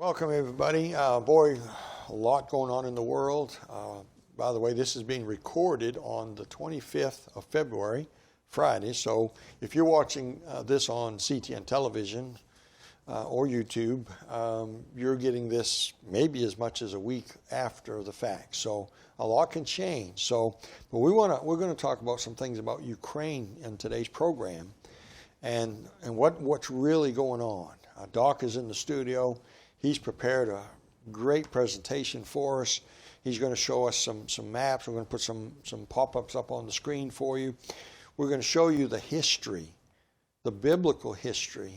Welcome, everybody. Boy, a lot going on in the world. By the way, this is being recorded on the 25th of February, Friday. So if you're watching this on CTN television or YouTube, you're getting this maybe as much as a week after the fact. So a lot can change. So, but we're going to talk about some things about Ukraine in today's program, and what's really going on. Doc is in the studio. He's prepared a great presentation for us. He's going to show us some maps. We're going to put some pop-ups up on the screen for you. We're going to show you the history, the biblical history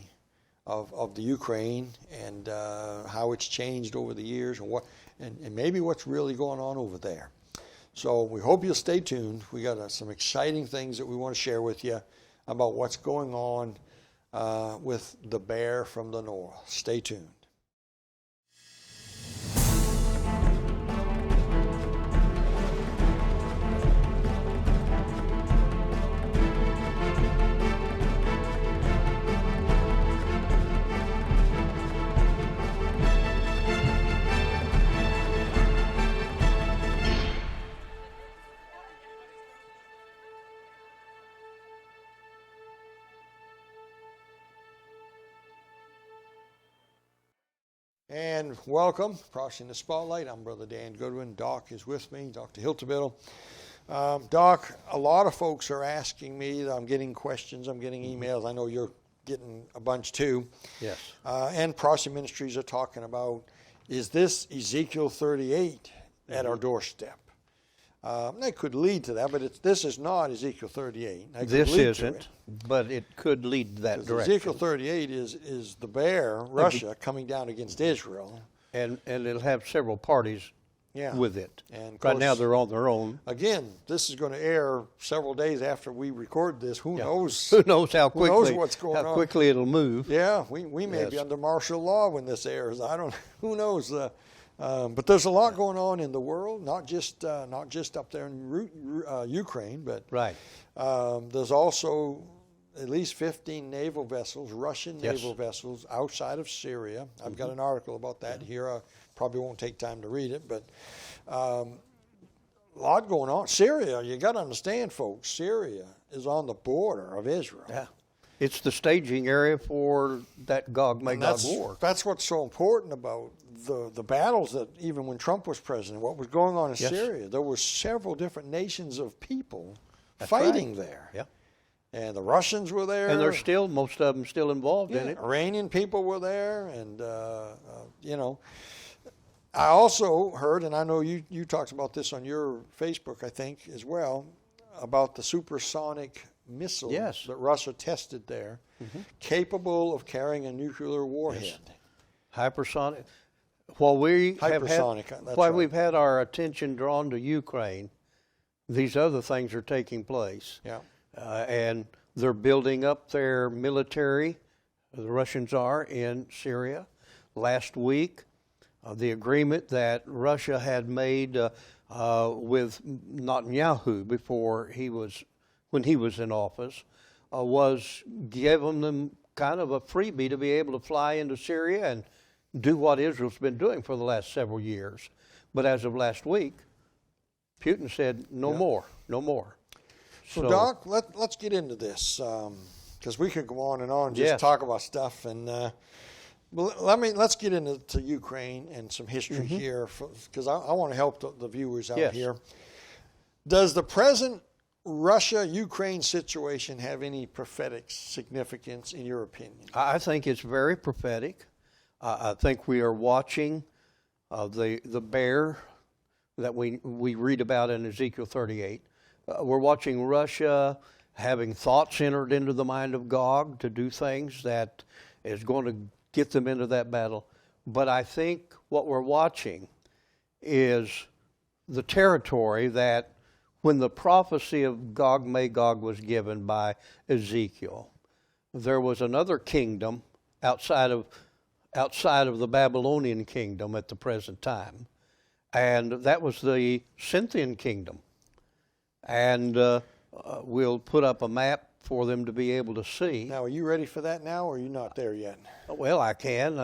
of the Ukraine and how it's changed over the years and maybe what's really going on over there. So we hope you'll stay tuned. We got some exciting things that we want to share with you about what's going on with the bear from the north. Stay tuned. And welcome, crossing the spotlight. I'm Brother Dan Goodwin. Doc is with me, Dr. Hiltibidal. Doc, a lot of folks are asking me. I'm getting questions. I'm getting emails. I know you're getting a bunch too. Yes. And Prophecy Ministries are talking about, is this Ezekiel 38 at our doorstep? That could lead to that, but this is not Ezekiel 38. This isn't, but it could lead to that direction. Ezekiel 38 is the bear, Russia, coming down against Israel. And it'll have several parties with it. And right now they're on their own. Again, this is going to air several days after we record this. Who knows? Who knows how quickly? Who knows what's going on? How quickly it'll move? Yeah, we may be under martial law when this airs. Who knows? But there's a lot going on in the world, not just up there in Ukraine, but right. There's also at least 15 naval vessels, Russian naval vessels outside of Syria. I've got an article about that here. I probably won't take time to read it, but a lot going on. Syria, you got to understand, folks, Syria is on the border of Israel. Yeah. It's the staging area for that Gog-Magog war. That's what's so important about the battles that even when Trump was president, what was going on in Syria, there were several different nations of people fighting there. Yeah. And the Russians were there. And they're most of them still involved in it. Iranian people were there. And, I also heard, and I know you talked about this on your Facebook, I think, as well, about the supersonic missile that Russia tested there, capable of carrying a nuclear warhead. Yes. Hypersonic. While we've had our attention drawn to Ukraine, these other things are taking place. Yeah. And they're building up their military, the Russians are, in Syria. Last week, the agreement that Russia had made with Netanyahu when he was in office, was giving them kind of a freebie to be able to fly into Syria and do what Israel's been doing for the last several years. But as of last week, Putin said, no more. So Doc, let's get into this, because we could go on and on and just talk about stuff. And let's get into Ukraine and some history here, because I want to help the viewers out here. Does the present Russia-Ukraine situation have any prophetic significance in your opinion? I think it's very prophetic. I think we are watching the bear that we read about in Ezekiel 38. We're watching Russia having thoughts entered into the mind of Gog to do things that is going to get them into that battle. But I think what we're watching is the territory that when the prophecy of Gog-Magog was given by Ezekiel, there was another kingdom outside of the Babylonian kingdom at the present time, and that was the Scythian kingdom. And we'll put up a map for them to be able to see. Now, are you ready for that now, or are you not there yet? Well, I can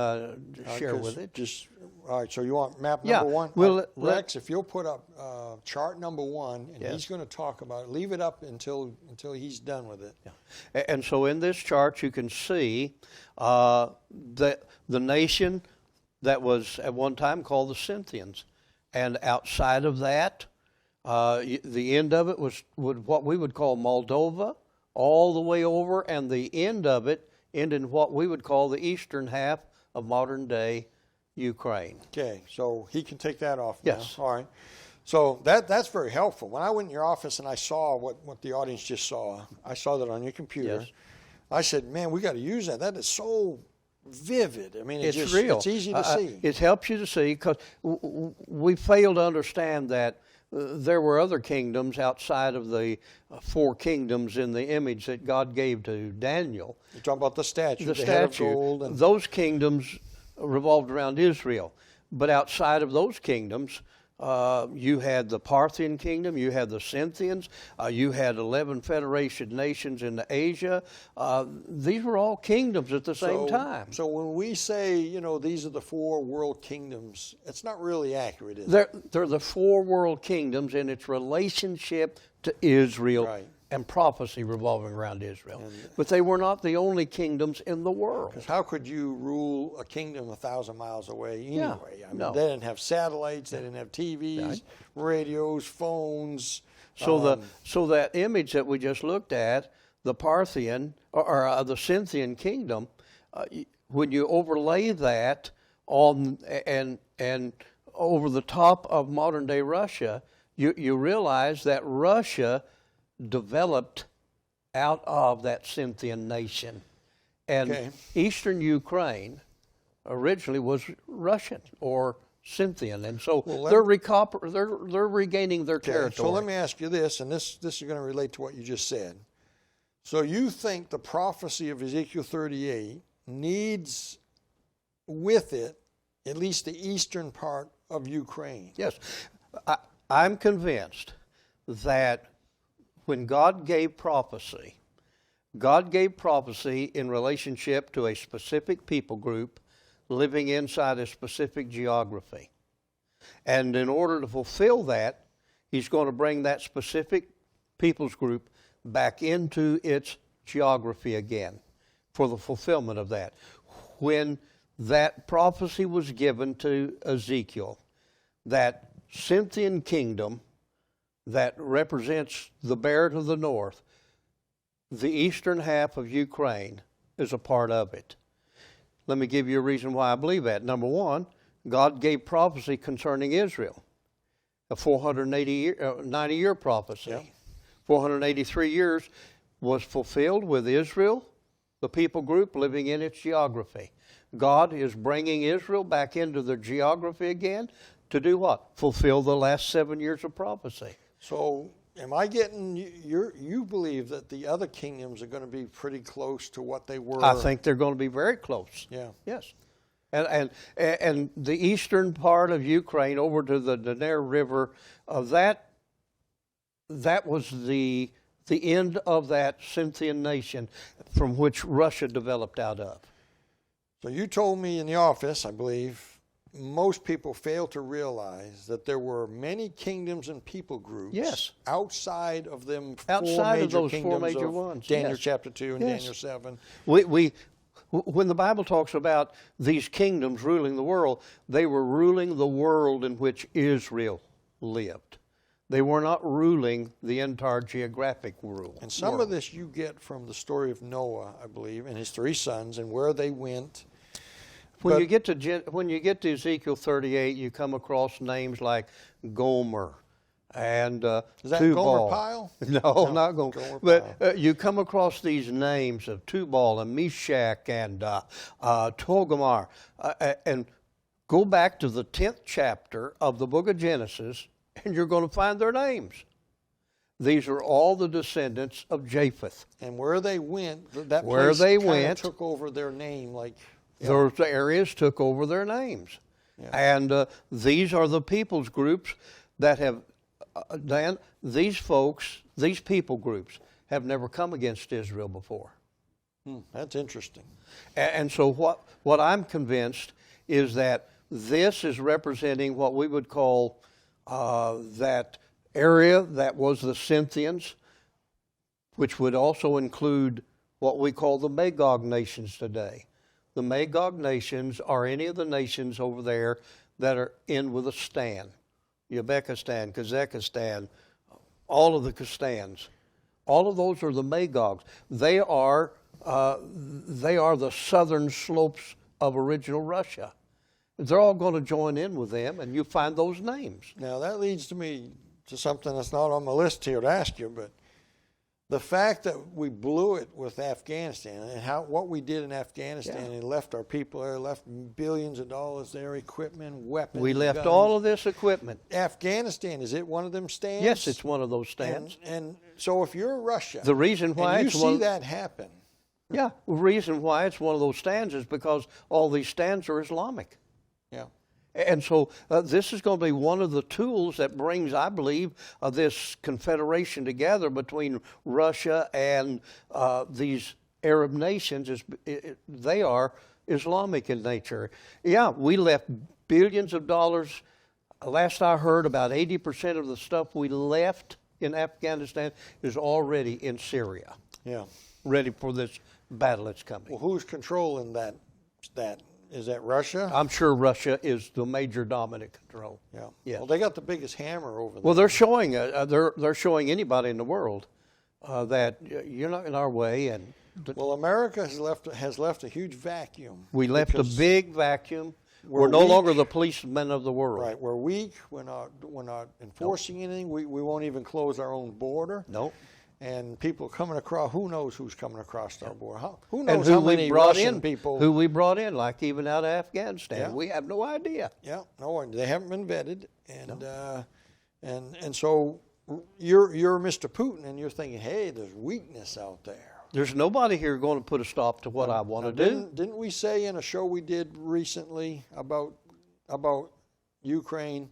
share with it. All right, so you want map Yeah, number one? well, Rex, if you'll put up chart number one, and Yes. he's going to talk about it. Leave it up until he's done with it. Yeah. And so in this chart, you can see the nation that was at one time called the Scythians. And outside of that, the end of it was what we would call Moldova, all the way over, and the end of it ended in what we would call the eastern half of modern-day Ukraine. Okay, so he can take that off Yes. now. All right. So that's very helpful. When I went in your office and I saw what the audience just saw, I saw that on your computer. Yes. I said, man, we got to use that. That is so vivid. I mean, It's real. It's easy to see. It helps you to see, because we fail to understand that there were other kingdoms outside of the four kingdoms in the image that God gave to Daniel. You're talking about the statue, The head of statue, gold. And those kingdoms revolved around Israel. But outside of those kingdoms, you had the Parthian kingdom, you had the Scythians, you had 11 federation nations in Asia. These were all kingdoms at the same time. So when we say, these are the four world kingdoms, it's not really accurate, is it? They're the four world kingdoms in its relationship to Israel. Right. And prophecy revolving around Israel. But they were not the only kingdoms in the world. Because how could you rule a kingdom 1,000 miles away anyway? Yeah, I mean, no. They didn't have satellites, they didn't have TVs, Right. radios, phones. So so that image that we just looked at, the Parthian or the Scythian kingdom, when you overlay that on and over the top of modern day Russia, you realize that Russia developed out of that Scythian nation. And Okay. eastern Ukraine originally was Russian or Scythian, and so they're regaining their territory. So let me ask you this, and this is going to relate to what you just said. So you think the prophecy of Ezekiel 38 needs with it at least the eastern part of Ukraine? Yes, I'm convinced that when God gave prophecy in relationship to a specific people group living inside a specific geography. And in order to fulfill that, He's going to bring that specific people's group back into its geography again for the fulfillment of that. When that prophecy was given to Ezekiel, that Scythian kingdom that represents the bear to the north, the eastern half of Ukraine is a part of it. Let me give you a reason why I believe that. Number one, God gave prophecy concerning Israel, a 90-year prophecy. Yeah. 483 years was fulfilled with Israel, the people group living in its geography. God is bringing Israel back into their geography again to do what? Fulfill the last 7 years of prophecy. So am I getting, you believe that the other kingdoms are going to be pretty close to what they were? I think they're going to be very close. Yeah. Yes. And the eastern part of Ukraine over to the Dnieper River, that was the end of that Scythian nation from which Russia developed out of. So you told me in the office, I believe, most people fail to realize that there were many kingdoms and people groups outside of them Outside of those kingdoms four major of ones. Daniel Yes. chapter 2 and Yes. Daniel 7. When the Bible talks about these kingdoms ruling the world, they were ruling the world in which Israel lived. They were not ruling the entire geographic world. And some of this you get from the story of Noah, I believe, and his three sons and where they went. When you get to Ezekiel 38, you come across names like Gomer and Is that Tubal. Gomer Pyle? No, not Gomer. Gomer But you come across these names of Tubal and Meshach and Togomar. And go back to the 10th chapter of the book of Genesis, and you're going to find their names. These are all the descendants of Japheth. And where they went, that Where place they kinda went, took over their name like... Those areas took over their names. Yeah. And these are the people's groups that have, Dan, these folks, these people groups have never come against Israel before. That's interesting. And so what I'm convinced is that this is representing what we would call that area that was the Scythians, which would also include what we call the Magog nations today. The Magog nations are any of the nations over there that are in with a stan. Uzbekistan, Kazakhstan, all of the Kastans. All of those are the Magogs. They are the southern slopes of original Russia. They're all going to join in with them, and you find those names. Now, that leads me to something that's not on my list here to ask you, but the fact that we blew it with Afghanistan and what we did in Afghanistan and left our people there, left billions of dollars there, equipment, weapons. We left guns. all of this equipment. Afghanistan, is it one of them stands? Yes, it's one of those stands. And so if you're Russia, the reason why and you it's see that happen. Yeah, the reason why it's one of those stands is because all these stands are Islamic. Yeah. And so this is going to be one of the tools that brings, I believe, this confederation together between Russia and these Arab nations. They are Islamic in nature. Yeah, we left billions of dollars. Last I heard, about 80% of the stuff we left in Afghanistan is already in Syria. Yeah. Ready for this battle that's coming. Well, who's controlling that? Is that Russia? I'm sure Russia is the major dominant control. Yeah. Yes. Well, they got the biggest hammer over there. Well, they're showing anybody in the world that you're not in our way, and well, America has left a huge vacuum. we left a big vacuum. We're no weak. longer the policemen of the world. Right. We're weak. We're not enforcing anything. We won't even close our own border. Nope. And people coming across, who knows who's coming across our border? Who And knows who how we many brought Russian in, people? who we brought in, like even out of Afghanistan. Yeah. We have no idea. Yeah, no, they haven't been vetted, and so you're Mr. Putin, and you're thinking, hey, there's weakness out there. There's nobody here going to put a stop to what I want to do. Didn't we say in a show we did recently about Ukraine?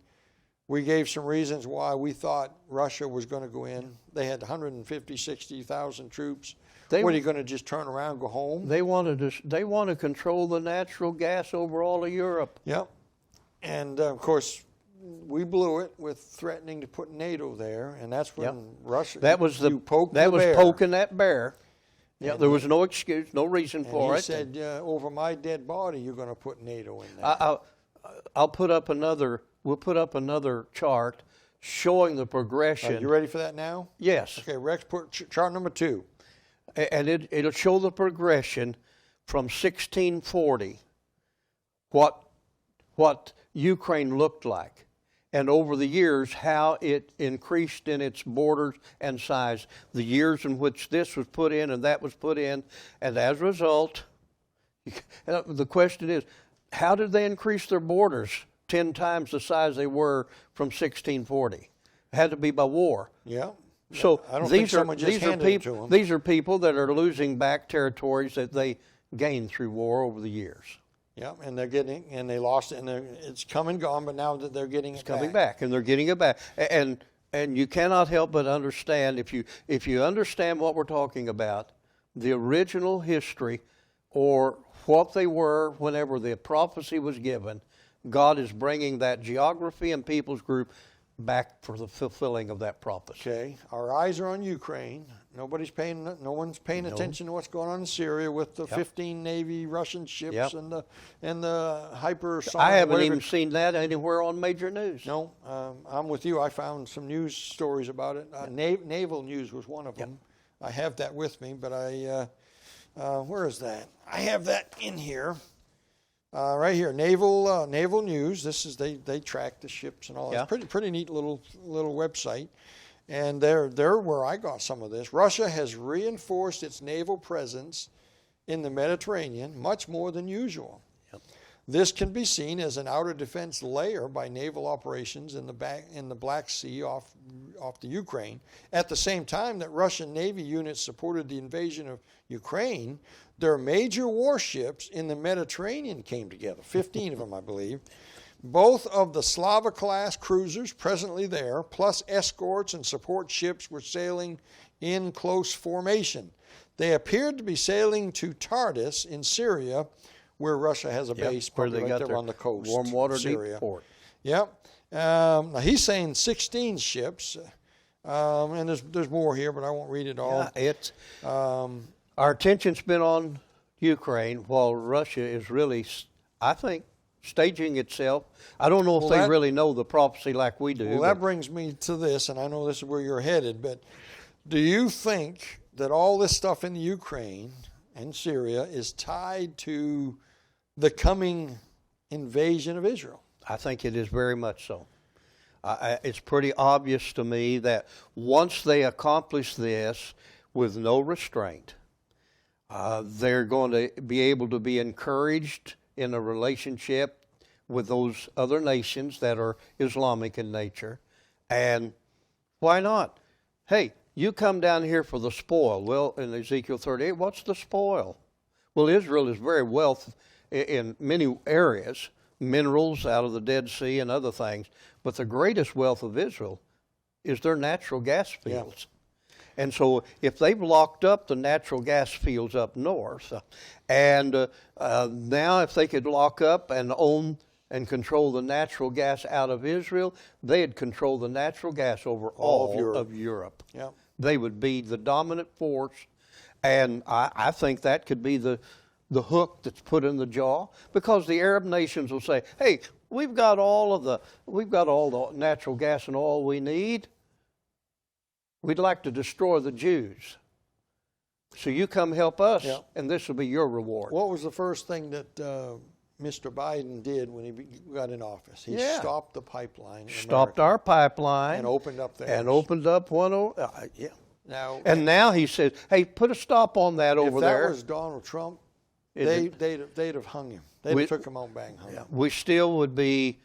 We gave some reasons why we thought Russia was going to go in. They had 150, 60,000 troops. What, are you going to just turn around and go home? They want to control the natural gas over all of Europe. Yep. And, of course, we blew it with threatening to put NATO there, and that's when Russia... That was poking that bear. Yeah, there was no excuse, no reason for it. He said, over my dead body, you're going to put NATO in there. We'll put up another chart showing the progression. You ready for that now? Yes. Okay, Rex, put chart number 2. And it'll show the progression from 1640, what Ukraine looked like, and over the years how it increased in its borders and size, the years in which this was put in and that was put in, and as a result, the question is, how did they increase their borders 10 times the size they were from 1640? It had to be by war. Yeah. So I don't think someone just handed it to them. These are people that are losing back territories that they gained through war over the years. Yeah, and they lost it, and it's come and gone, but now that they're getting it coming back, and they're getting it back. And you cannot help but understand, if you understand what we're talking about, the original history or what they were whenever the prophecy was given, God is bringing that geography and people's group back for the fulfilling of that prophecy. Okay, our eyes are on Ukraine. No one's paying attention to what's going on in Syria with the 15 Navy Russian ships and the hypersonic. I haven't even seen that anywhere on major news. No, I'm with you. I found some news stories about it. Naval News was one of them. I have that with me, but where is that? I have that in here. Right here, Naval News. This is they track the ships and all. Yeah. It's pretty neat little website, and they're where I got some of this. Russia has reinforced its naval presence in the Mediterranean much more than usual. Yep. This can be seen as an outer defense layer by naval operations in the Black Sea off the Ukraine. At the same time that Russian Navy units supported the invasion of Ukraine, their major warships in the Mediterranean came together, 15 of them, I believe. Both of the Slava-class cruisers presently there, plus escorts and support ships, were sailing in close formation. They appeared to be sailing to Tartus in Syria, where Russia has a base, where probably they right got there on the coast. warm water of Syria. deep port. Yep. Now he's saying 16 ships, and there's more here, but I won't read it all. Yeah, it's our attention's been on Ukraine, while Russia is really, I think, staging itself. I don't know if they really know the prophecy like we do. Well, that brings me to this, and I know this is where you're headed, but do you think that all this stuff in the Ukraine and Syria is tied to the coming invasion of Israel? I think it is very much so. It's pretty obvious to me that once they accomplish this with no restraint, they're going to be able to be encouraged in a relationship with those other nations that are Islamic in nature. And why not? Hey, you come down here for the spoil. Well, in Ezekiel 38, what's the spoil? Well, Israel is very wealthy in many areas, minerals out of the Dead Sea and other things. But the greatest wealth of Israel is their natural gas fields. Yeah. And so if they've locked up the natural gas fields up north, and now if they could lock up and own and control the natural gas out of Israel, they'd control the natural gas over all of Europe. Yeah. They would be the dominant force, and I think that could be the hook that's put in the jaw, because the Arab nations will say, hey, we've got all the natural gas and oil we need. We'd like to destroy the Jews. So you come help us, and this will be your reward. What was the first thing that Mr. Biden did when he got in office? He stopped the pipeline. Stopped our pipeline. And opened up theirs. And opened up one Now he says, hey, put a stop on that over there. If that was Donald Trump, they'd have hung him. They'd have took him on bang hung him. We still would be,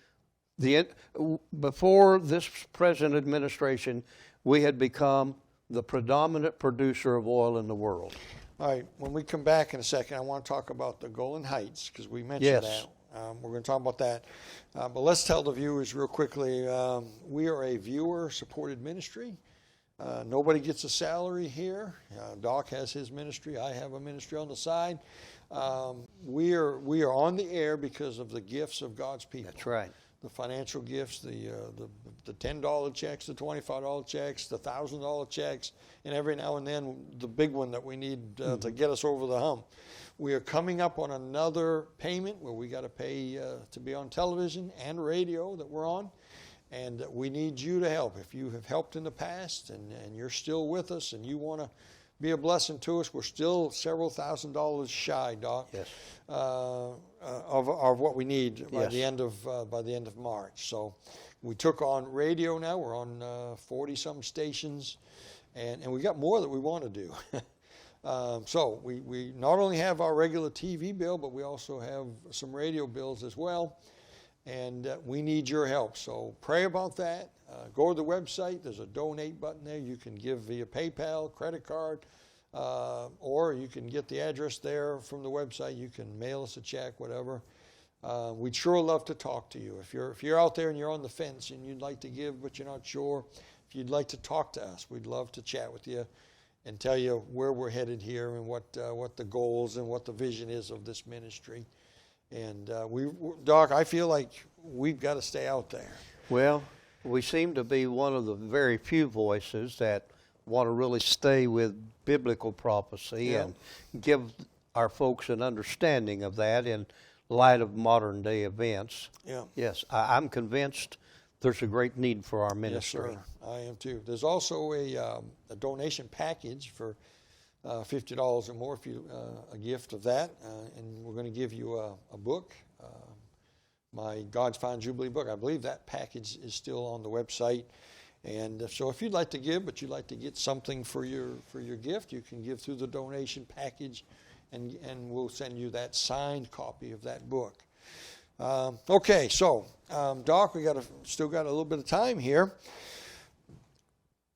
before this present administration, we had become the predominant producer of oil in the world. All right, when we come back in a second, I want to talk about the Golan Heights, because we mentioned that. We're going to talk about that. But let's tell the viewers real quickly, we are a viewer-supported ministry. Nobody gets a salary here. Doc has his ministry. I have a ministry on the side. We are on the air because of the gifts of God's people. That's right. The financial gifts, the $10 checks, the $25 checks, the $1,000 checks, and every now and then the big one that we need to get us over the hump. We are coming up on another payment where we got to pay to be on television and radio that we're on, and we need you to help. If you have helped in the past and you're still with us and you want to be a blessing to us, we're still several $1,000s shy, Doc. Yes. Of what we need by the end of March. So we took on radio now. We're on 40-some stations, and we got more that we want to do. So we not only have our regular TV bill, but we also have some radio bills as well, and we need your help. So pray about that. Go to the website. There's a donate button there. You can give via PayPal, credit card, or you can get the address there from the website. You can mail us a check, whatever. We'd sure love to talk to you. If you're out there and you're on the fence and you'd like to give but you're not sure, if you'd like to talk to us, we'd love to chat with you and tell you where we're headed here and what the goals and what the vision is of this ministry. And Doc, I feel like we've got to stay out there. Well, we seem to be one of the very few voices that want to really stay with biblical prophecy and give our folks an understanding of that in light of modern day events. Yeah. Yes, I'm convinced there's a great need for our ministry. Yes, sir. I am too. There's also a donation package for $50 or more if you a gift of that, and we're going to give you a book. My God's Fine Jubilee book. I believe that package is still on the website. And so if you'd like to give, but you'd like to get something for your gift, you can give through the donation package, and we'll send you that signed copy of that book. Okay, so Doc, we still got a little bit of time here.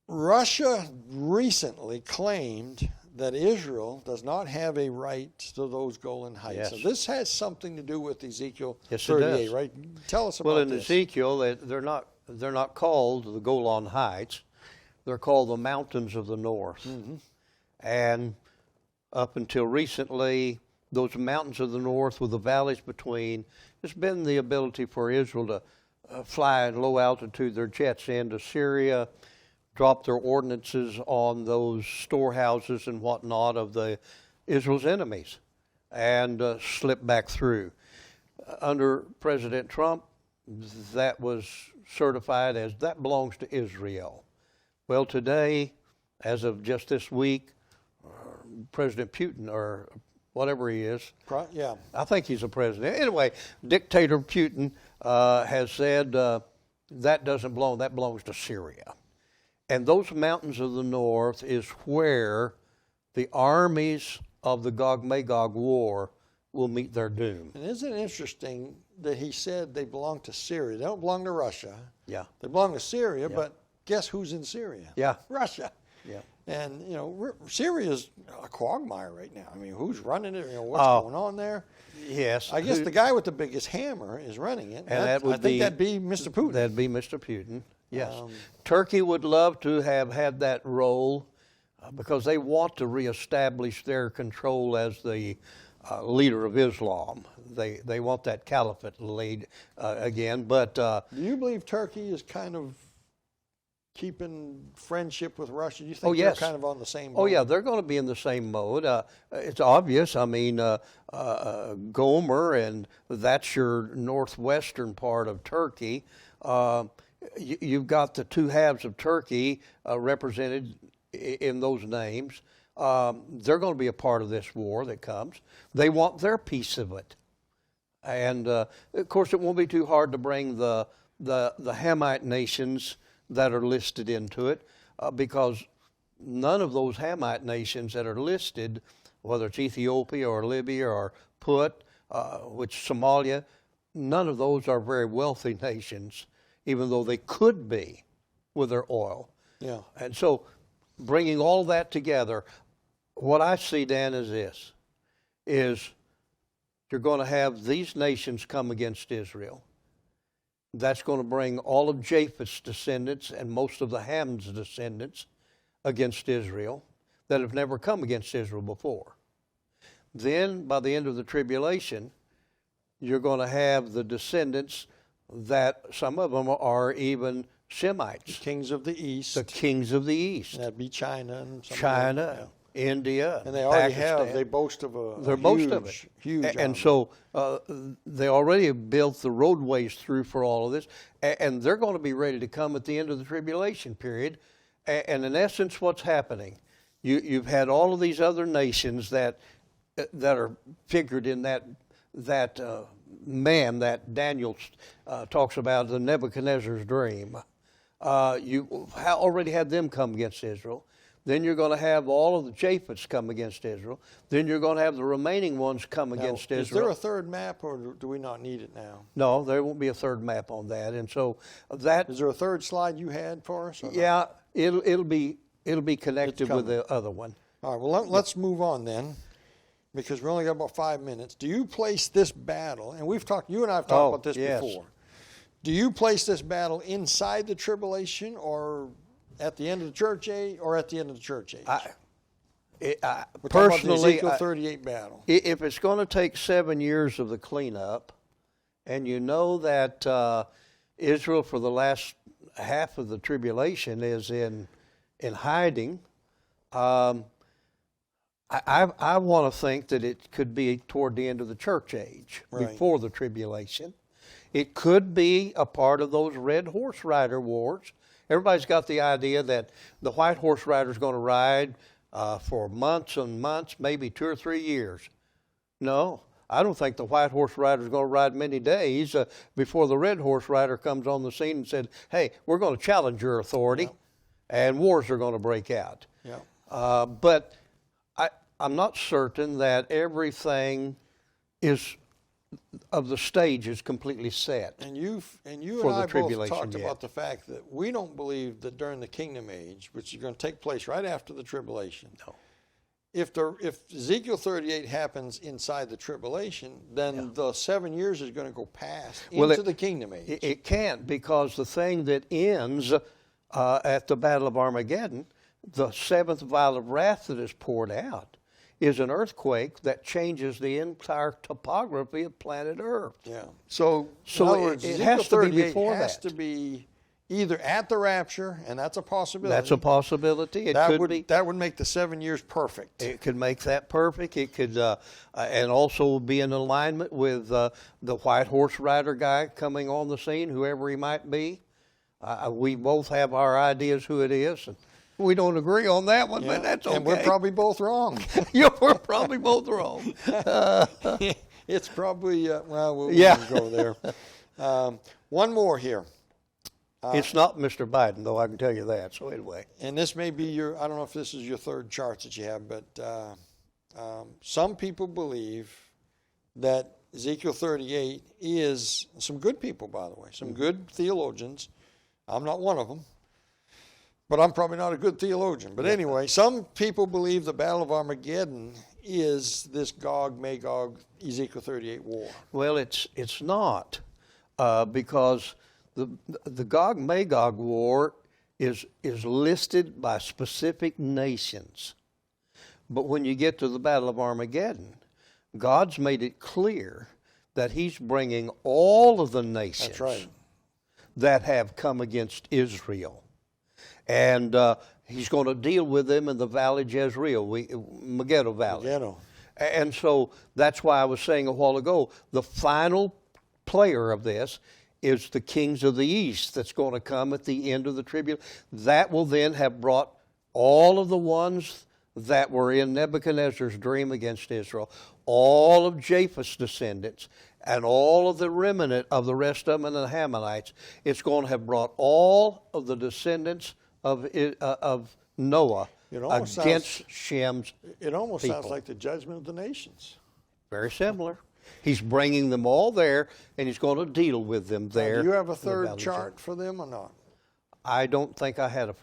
Russia recently claimed that Israel does not have a right to those Golan Heights. Yes. So this has something to do with Ezekiel 38, it does. right? Tell us about this. Well, in this. Ezekiel, they're not called the Golan Heights. They're called the mountains of the north. And up until recently, those mountains of the north with the valleys between, it's been the ability for Israel to fly at low altitude their jets into Syria, drop their ordnances on those storehouses and whatnot of the Israel's enemies, and slip back through. Under President Trump, that was certified as that belongs to Israel. Well, today, as of just this week, President Putin, or whatever he is, Yeah. I think he's a president. Anyway, dictator Putin has said that doesn't belong, that belongs to Syria. And those mountains of the north is where the armies of the Gog-Magog war will meet their doom. And isn't it interesting that he said they belong to Syria? They don't belong to Russia. Yeah. They belong to Syria, but guess who's in Syria? Yeah. Russia. Yeah. And, you know, Syria's a quagmire right now. I mean, who's running it? You know, what's going on there? Yes. I guess the guy with the biggest hammer is running it. And that would I think that'd be Mr. Putin. That'd be Mr. Putin, yes. Turkey would love to have had that role because they want to reestablish their control as the leader of Islam. They want that caliphate lead again. But do you believe Turkey is kind of keeping friendship with Russia? Do you think yes. they're kind of on the same mode? Oh, yeah, they're going to be in the same mode. It's obvious. I mean, Gomer, and that's your northwestern part of Turkey. You've got the two halves of Turkey represented in those names. They're going to be a part of this war that comes. They want their piece of it. And, of course, it won't be too hard to bring the Hamite nations that are listed into it because none of those Hamite nations that are listed, whether it's Ethiopia or Libya or Put, which Somalia, none of those are very wealthy nations, even though they could be with their oil. Yeah. And so bringing all that together, what I see, Dan, is this, is you're going to have these nations come against Israel. That's going to bring all of Japheth's descendants and most of the Ham's descendants against Israel that have never come against Israel before. Then, by the end of the tribulation, you're going to have the descendants that some of them are even Semites. The kings of the East. The kings of the East. That'd be China. And China, India, and they already Pakistan. have, they boast of They're most of it. Huge and army. so they already have built the roadways through for all of this, and they're going to be ready to come at the end of the tribulation period. And in essence, what's happening? You've had all of these other nations that are figured in that man that Daniel talks about, the Nebuchadnezzar's dream. You already had them come against Israel. Then you're going to have all of the Japheths come against Israel. Then you're going to have the remaining ones come against Israel. Is there a third map, or do we not need it now? No, there won't be a third map on that. And so that... Is there a third slide you had for us? Yeah, it'll be connected with the other one. All right, well, let's move on then, because we only got about 5 minutes. Do you place this battle, and you and I have talked about this before. Do you place this battle inside the tribulation, or at the end of the church age, or at the end of the church age? Personally, the Ezekiel 38 battle. If it's going to take 7 years of the cleanup, and you know that Israel for the last half of the tribulation is in hiding, I want to think that it could be toward the end of the church age, before the tribulation. It could be a part of those red horse rider wars. Everybody's got the idea that the white horse rider is going to ride for months and months, maybe 2 or 3 years. No, I don't think the white horse rider is going to ride many days before the red horse rider comes on the scene and said, hey, we're going to challenge your authority, and wars are going to break out. Yeah. But I'm not certain that everything of the stage is completely set. And you and I both talked yet. about the fact that we don't believe that during the kingdom age, which is going to take place right after the tribulation, if Ezekiel 38 happens inside the tribulation, then the 7 years is going to go past into the kingdom age. It can't, because the thing that ends at the Battle of Armageddon, the seventh vial of wrath that is poured out is an earthquake that changes the entire topography of planet Earth. Yeah. So in So other words, it Ezekiel has to be 38 before has that. to be either at the rapture, and that's a possibility. That's a possibility. It could be. That would make the 7 years perfect. It could make that perfect. It could, and also be in alignment with the white horse rider guy coming on the scene, whoever he might be. We both have our ideas who it is, and we don't agree on that one, but that's okay. And we're probably both wrong. Yeah, we're probably both wrong. It's probably, we'll go there. One more here. It's not Mr. Biden, though, I can tell you that. So anyway. And this may be I don't know if this is your third chart that you have, but some people believe that Ezekiel 38 is, some good people, by the way, some good theologians. I'm not one of them, but I'm probably not a good theologian. But anyway, some people believe the Battle of Armageddon is this Gog-Magog Ezekiel 38 war. Well, it's not, because the Gog-Magog war is listed by specific nations. But when you get to the Battle of Armageddon, God's made it clear that he's bringing all of the nations That's right. that have come against Israel. And he's going to deal with them in the Valley Jezreel, Megiddo Valley. Megiddo. And so that's why I was saying a while ago, the final player of this is the kings of the east that's going to come at the end of the tribulation. That will then have brought all of the ones that were in Nebuchadnezzar's dream against Israel, all of Japheth's descendants, and all of the remnant of the rest of them and the Hammonites. It's going to have brought all of the descendants of Noah against Shem's It almost people. sounds like the judgment of the nations. Very similar. He's bringing them all there, and he's going to deal with them there. Do you have a in the third Valley of chart for them or not? I don't think I had a.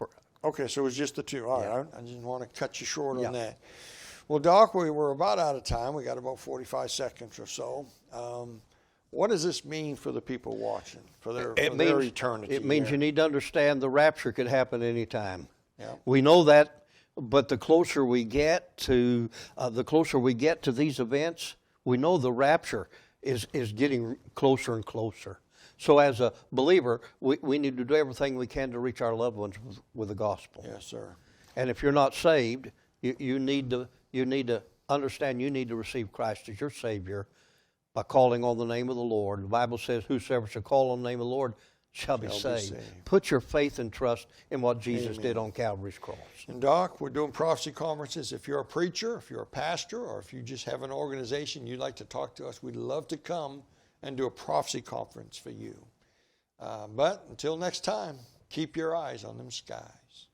Okay, so it was just the two. All right, I didn't want to cut you short Yeah. on that. Well, Doc, we were about out of time. We got about 45 seconds or so. What does this mean for the people watching, for their eternity? It means here? you need to understand the rapture could happen anytime. Yeah. We know that, but the closer we get to these events, we know the rapture is getting closer and closer. So as a believer, we need to do everything we can to reach our loved ones with the gospel. Yes, sir. And if you're not saved, you need to understand you need to receive Christ as your Savior by calling on the name of the Lord. The Bible says, whosoever shall call on the name of the Lord shall be saved. Put your faith and trust in what Jesus did on Calvary's cross. And Doc, we're doing prophecy conferences. If you're a preacher, if you're a pastor, or if you just have an organization you'd like to talk to us, we'd love to come and do a prophecy conference for you. But until next time, keep your eyes on them skies.